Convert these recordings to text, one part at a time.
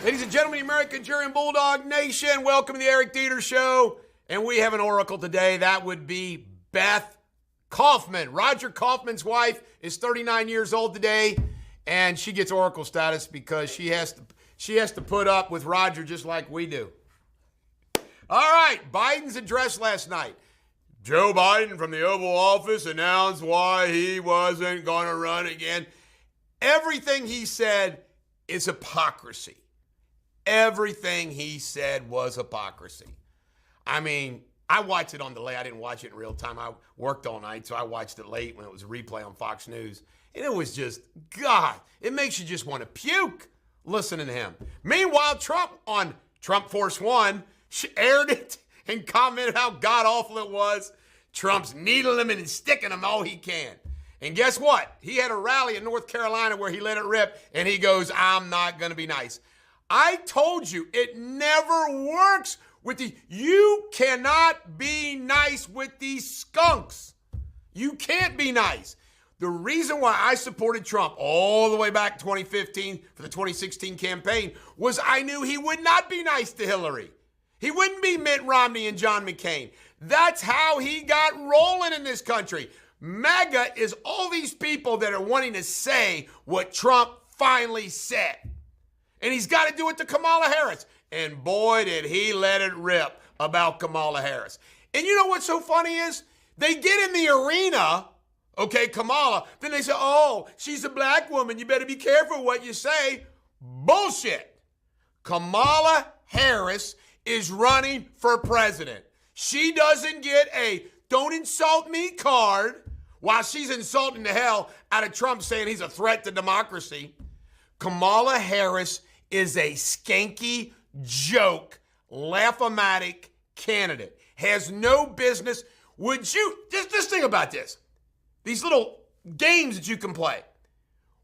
Ladies and gentlemen, American Jury and Bulldog Nation, welcome to the Eric Deters Show. And we have an oracle today. That would be Beth Kaufman. Roger Kaufman's wife is 39 years old today, and she gets oracle status because she has to put up with Roger just like we do. All right, Biden's address last night. Joe Biden from the Oval Office announced why he wasn't going to run again. Everything he said is hypocrisy. Everything he said was hypocrisy. I mean, I watched it on delay. I didn't watch it in real time. I worked all night, so I watched it late when it was a replay on Fox News. And it was just, God, it makes you just want to puke listening to him. Meanwhile, Trump on Trump Force One aired it and commented how god-awful it was. Trump's needling him and sticking him all he can. And guess what? He had a rally in North Carolina where he let it rip, and he goes, I'm not going to be nice. I told you, it never works with you cannot be nice with these skunks. You can't be nice. The reason why I supported Trump all the way back 2015 for the 2016 campaign was I knew he would not be nice to Hillary. He wouldn't be Mitt Romney and John McCain. That's how he got rolling in this country. MAGA is all these people that are wanting to say what Trump finally said. And he's got to do it to Kamala Harris. And boy, did he let it rip about Kamala Harris. And you know what's so funny is they get in the arena, okay, Kamala, then they say, oh, she's a black woman. You better be careful what you say. Bullshit. Kamala Harris is running for president. She doesn't get a don't insult me card while she's insulting the hell out of Trump saying he's a threat to democracy. Kamala Harris is a skanky joke, laugh-o-matic candidate. Has no business. Would you, just think about this. These little games that you can play.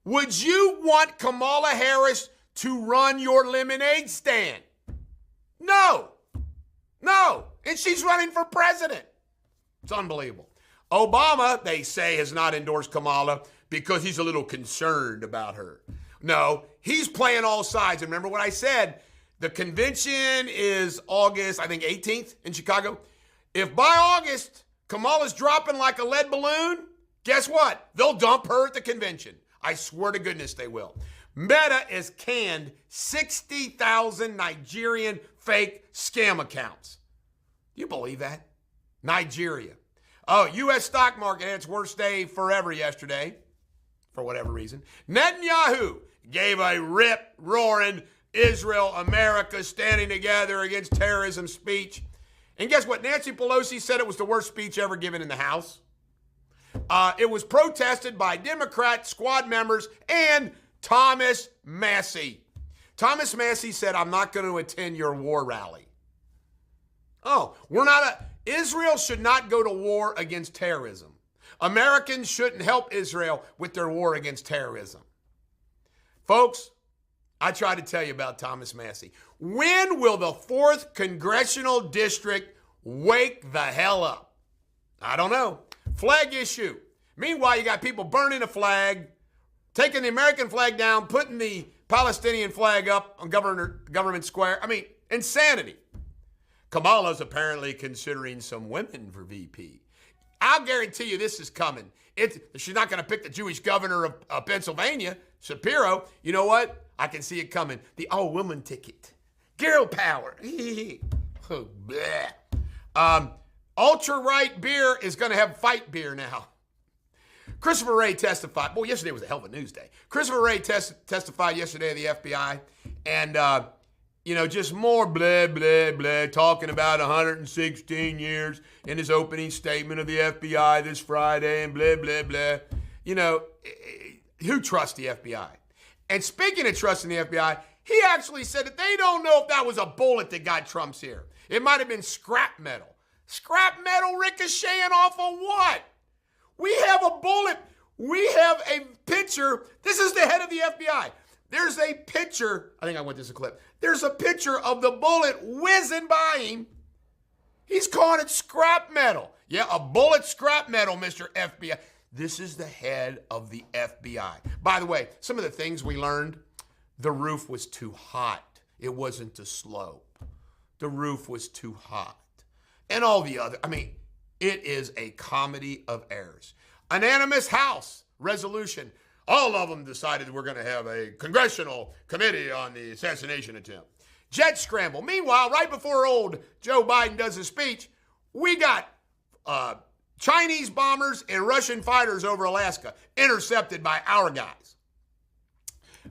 Would you want Kamala Harris to run your lemonade stand? No. No. And she's running for president. It's unbelievable. Obama, they say, has not endorsed Kamala because he's a little concerned about her. No, he's playing all sides. And remember what I said, the convention is August, I think 18th in Chicago. If by August, Kamala's dropping like a lead balloon, guess what? They'll dump her at the convention. I swear to goodness they will. Meta has canned 60,000 Nigerian fake scam accounts. Do you believe that? Nigeria. Oh, U.S. stock market had its worst day forever yesterday, for whatever reason. Netanyahu gave a rip-roaring Israel, America standing together against terrorism speech. And guess what? Nancy Pelosi said it was the worst speech ever given in the House. It was protested by Democrat squad members and Thomas Massie. Thomas Massie said, I'm not going to attend your war rally. Oh, Israel should not go to war against terrorism. Americans shouldn't help Israel with their war against terrorism. Folks, I tried to tell you about Thomas Massie. When will the 4th Congressional District wake the hell up? I don't know. Flag issue. Meanwhile, you got people burning a flag, taking the American flag down, putting the Palestinian flag up on Government Square. I mean, insanity. Kamala's apparently considering some women for VP. I'll guarantee you this is coming. She's not going to pick the Jewish governor of Pennsylvania, Shapiro. You know what? I can see it coming. The all-woman ticket. Girl power. Oh, ultra-right beer is going to have fight beer now. Christopher Wray testified. Boy, yesterday was a hell of a news day. Christopher Wray testified yesterday at the FBI. And, just more blah, blah, blah, talking about 116 years in his opening statement of the FBI this Friday and blah, blah, blah. Who trusts the FBI? And speaking of trusting the FBI, he actually said that they don't know if that was a bullet that got Trump's here. It might have been scrap metal. Scrap metal ricocheting off of what? We have a bullet. We have a picture. This is the head of the FBI. There's a picture. I think I want this a clip. There's a picture of the bullet whizzing by him. He's calling it scrap metal. Yeah, a bullet scrap metal, Mr. FBI. This is the head of the FBI. By the way, some of the things we learned, the roof was too hot. It wasn't the slope. The roof was too hot. And all the other, it is a comedy of errors. Unanimous House resolution. All of them decided we're going to have a congressional committee on the assassination attempt. Jet scramble. Meanwhile, right before old Joe Biden does his speech, we got Chinese bombers and Russian fighters over Alaska intercepted by our guys.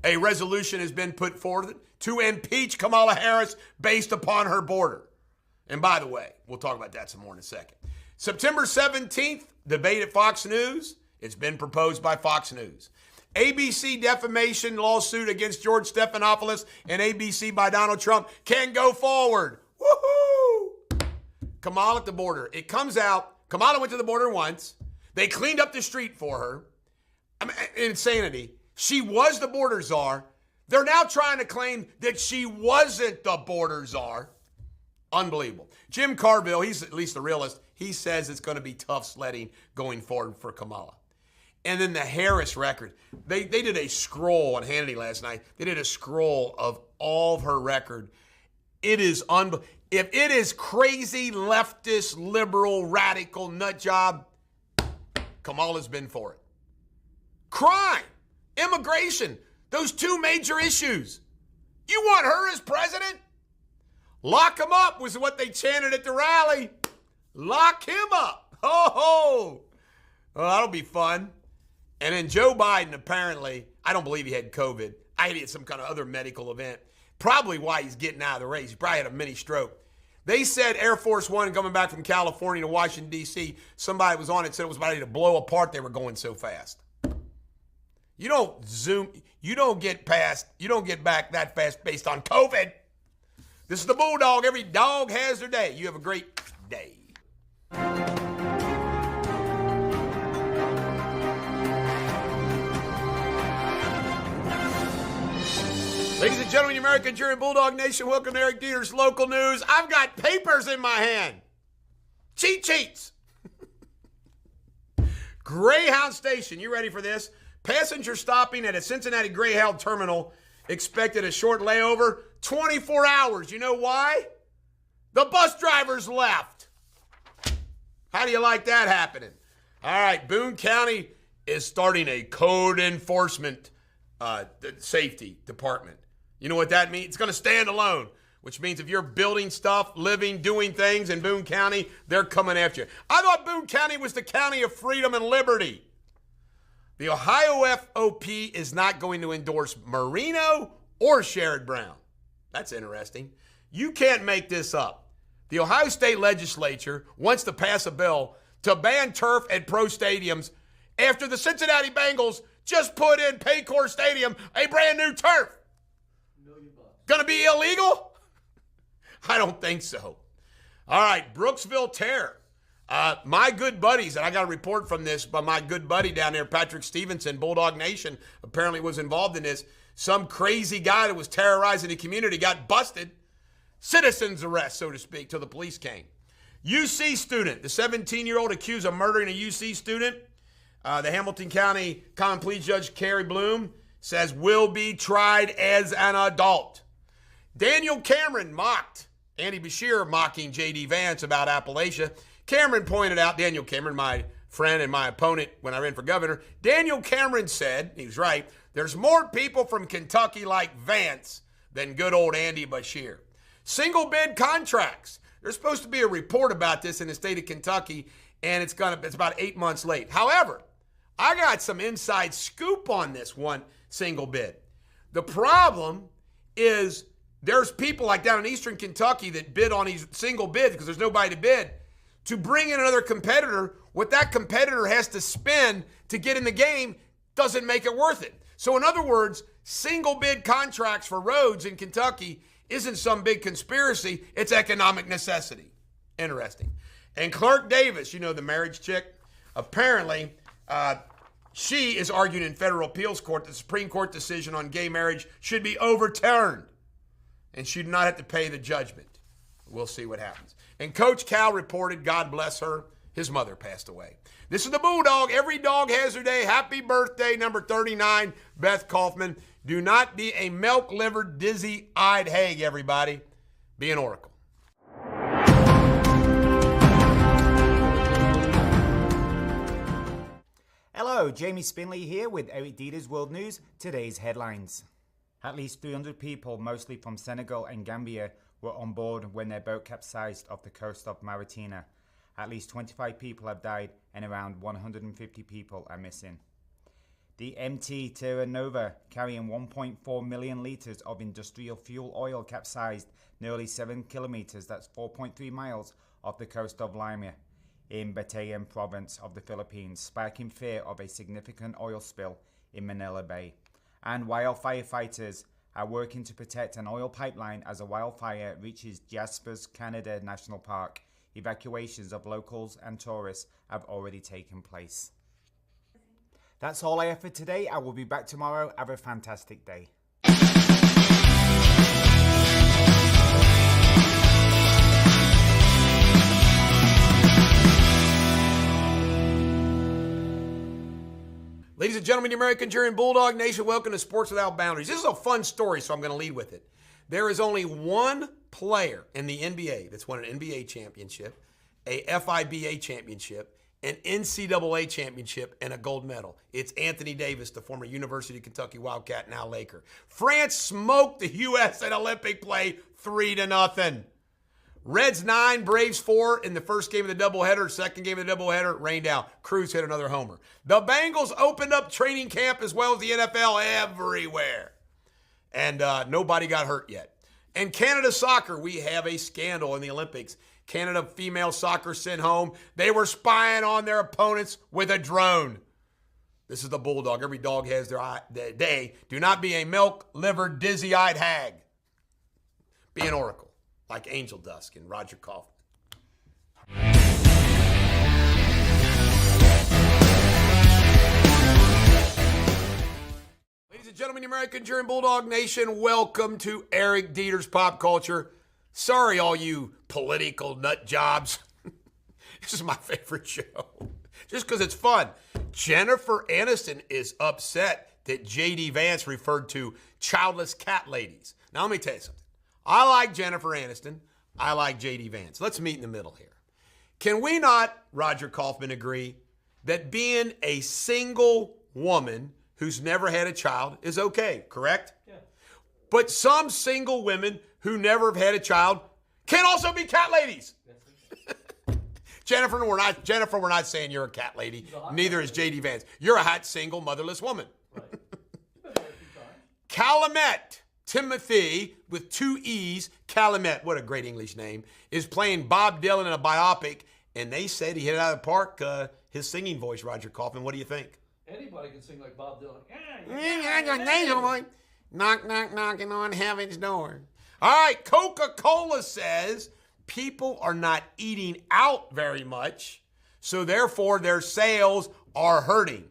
A resolution has been put forward to impeach Kamala Harris based upon her border. And by the way, we'll talk about that some more in a second. September 17th, debate at Fox News. It's been proposed by Fox News. ABC defamation lawsuit against George Stephanopoulos and ABC by Donald Trump can go forward. Woohoo! Kamala at the border. It comes out, Kamala went to the border once. They cleaned up the street for her. Insanity. She was the border czar. They're now trying to claim that she wasn't the border czar. Unbelievable. Jim Carville, he's at least a realist. He says it's going to be tough sledding going forward for Kamala. And then the Harris record. They did a scroll on Hannity last night. They did a scroll of all of her record. It is unbelievable. If it is crazy, leftist, liberal, radical nut job, Kamala's been for it. Crime, immigration, those two major issues. You want her as president? Lock him up was what they chanted at the rally. Lock him up. Ho, ho. Well, that'll be fun. And then Joe Biden, apparently, I don't believe he had COVID. I think he had some kind of other medical event. Probably why he's getting out of the race. He probably had a mini stroke. They said Air Force One coming back from California to Washington, D.C., somebody was on it, said it was about to blow apart. They were going so fast. You don't zoom. You don't get back that fast based on COVID. This is the Bulldog. Every dog has their day. You have a great day. Ladies and gentlemen, the American Jury Bulldog Nation, welcome to Eric Deters Local News. I've got papers in my hand. Cheat sheets. Greyhound Station, you ready for this? Passenger stopping at a Cincinnati Greyhound terminal expected a short layover, 24 hours. You know why? The bus drivers left. How do you like that happening? All right, Boone County is starting a code enforcement safety department. You know what that means? It's going to stand alone, which means if you're building stuff, living, doing things in Boone County, they're coming after you. I thought Boone County was the county of freedom and liberty. The Ohio FOP is not going to endorse Marino or Sherrod Brown. That's interesting. You can't make this up. The Ohio State Legislature wants to pass a bill to ban turf at pro stadiums after the Cincinnati Bengals just put in Paycor Stadium a brand new turf. Going to be illegal? I don't think so. All right, Brooksville Terror. My good buddies, and I got a report from this by my good buddy down there, Patrick Stevenson, Bulldog Nation, apparently was involved in this. Some crazy guy that was terrorizing the community got busted. Citizen's arrest, so to speak, till the police came. UC student, the 17-year-old accused of murdering a UC student. The Hamilton County Common Pleas Judge Carrie Bloom says will be tried as an adult. Daniel Cameron mocked Andy Beshear mocking J.D. Vance about Appalachia. Cameron pointed out, Daniel Cameron, my friend and my opponent when I ran for governor, Daniel Cameron said, he was right, there's more people from Kentucky like Vance than good old Andy Beshear. Single bid contracts. There's supposed to be a report about this in the state of Kentucky, and it's about 8 months late. However, I got some inside scoop on this one single bid. The problem is there's people like down in eastern Kentucky that bid on these single bids because there's nobody to bid. To bring in another competitor, what that competitor has to spend to get in the game doesn't make it worth it. So in other words, single bid contracts for roads in Kentucky isn't some big conspiracy, it's economic necessity. Interesting. And Clark Davis, you know, the marriage chick, apparently she is arguing in federal appeals court that the Supreme Court decision on gay marriage should be overturned and should not have to pay the judgment. We'll see what happens. And Coach Cal reported, God bless her, His mother passed away. This is the Bulldog. Every dog has their day. Happy birthday, number 39, Beth Kaufman. Do not be a milk-livered, dizzy-eyed hag, everybody. Be an oracle. Hello, Jamie Spindley here with Eric Deters World News. Today's headlines. At least 300 people, mostly from Senegal and Gambia, were on board when their boat capsized off the coast of Mauritania. At least 25 people have died and around 150 people are missing. The MT Terra Nova, carrying 1.4 million litres of industrial fuel oil, capsized nearly 7 kilometres, that's 4.3 miles, off the coast of Lima in Batayan province of the Philippines, sparking fear of a significant oil spill in Manila Bay. And while firefighters are working to protect an oil pipeline as a wildfire reaches Jasper's Canada National Park, evacuations of locals and tourists have already taken place. That's all I have for today. I will be back tomorrow. Have a fantastic day. Ladies and gentlemen, the American Jury and Bulldog Nation, welcome to Sports Without Boundaries. This is a fun story, so I'm going to lead with it. There is only one player in the NBA that's won an NBA championship, a FIBA championship, an NCAA championship, and a gold medal. It's Anthony Davis, the former University of Kentucky Wildcat, now Laker. France smoked the U.S. at Olympic play 3-0. Reds 9, Braves 4 in the first game of the doubleheader. Second game of the doubleheader, rained out. Cruz hit another homer. The Bengals opened up training camp as well as the NFL everywhere. And nobody got hurt yet. And Canada soccer, we have a scandal in the Olympics. Canada female soccer sent home. They were spying on their opponents with a drone. This is the Bulldog. Every dog has their day. Do not be a milk-livered, dizzy-eyed hag. Be an oracle, like Angel Dusk and Roger Kaufman. Ladies and gentlemen, the American Jury and Bulldog Nation, welcome to Eric Deters Pop Culture. Sorry, all you political nut jobs. This is my favorite show. Just because it's fun. Jennifer Aniston is upset that J.D. Vance referred to childless cat ladies. Now, let me tell you something. I like Jennifer Aniston. I like J.D. Vance. Let's meet in the middle here. Can we not, Roger Kaufman, agree that being a single woman who's never had a child is okay, correct? Yeah. But some single women who never have had a child can also be cat ladies. Jennifer, we're not saying you're a cat lady. Neither is J.D. Vance. You're a hot, single, motherless woman. Right. Calumet Timothy, with 2 E's, Calumet, what a great English name, is playing Bob Dylan in a biopic, and they said he hit it out of the park. His singing voice, Roger Kaufman, what do you think? Anybody can sing like Bob Dylan. Knock, knock, knocking on heaven's door. All right, Coca-Cola says people are not eating out very much, so therefore their sales are hurting.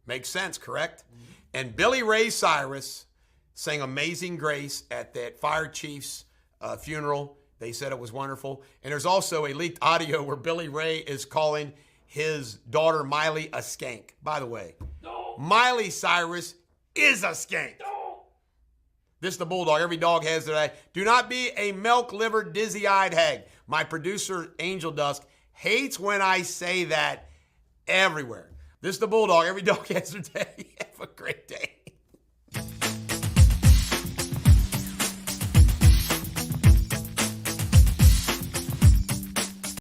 Makes sense, correct? Mm-hmm. And Billy Ray Cyrus sang Amazing Grace at that fire chief's funeral. They said it was wonderful. And there's also a leaked audio where Billy Ray is calling his daughter Miley a skank. By the way, no. Miley Cyrus is a skank. No. This is the Bulldog. Every dog has their day. Do not be a milk-livered, dizzy-eyed hag. My producer, Angel Dusk, hates when I say that everywhere. This is the Bulldog. Every dog has their day. Have a great day.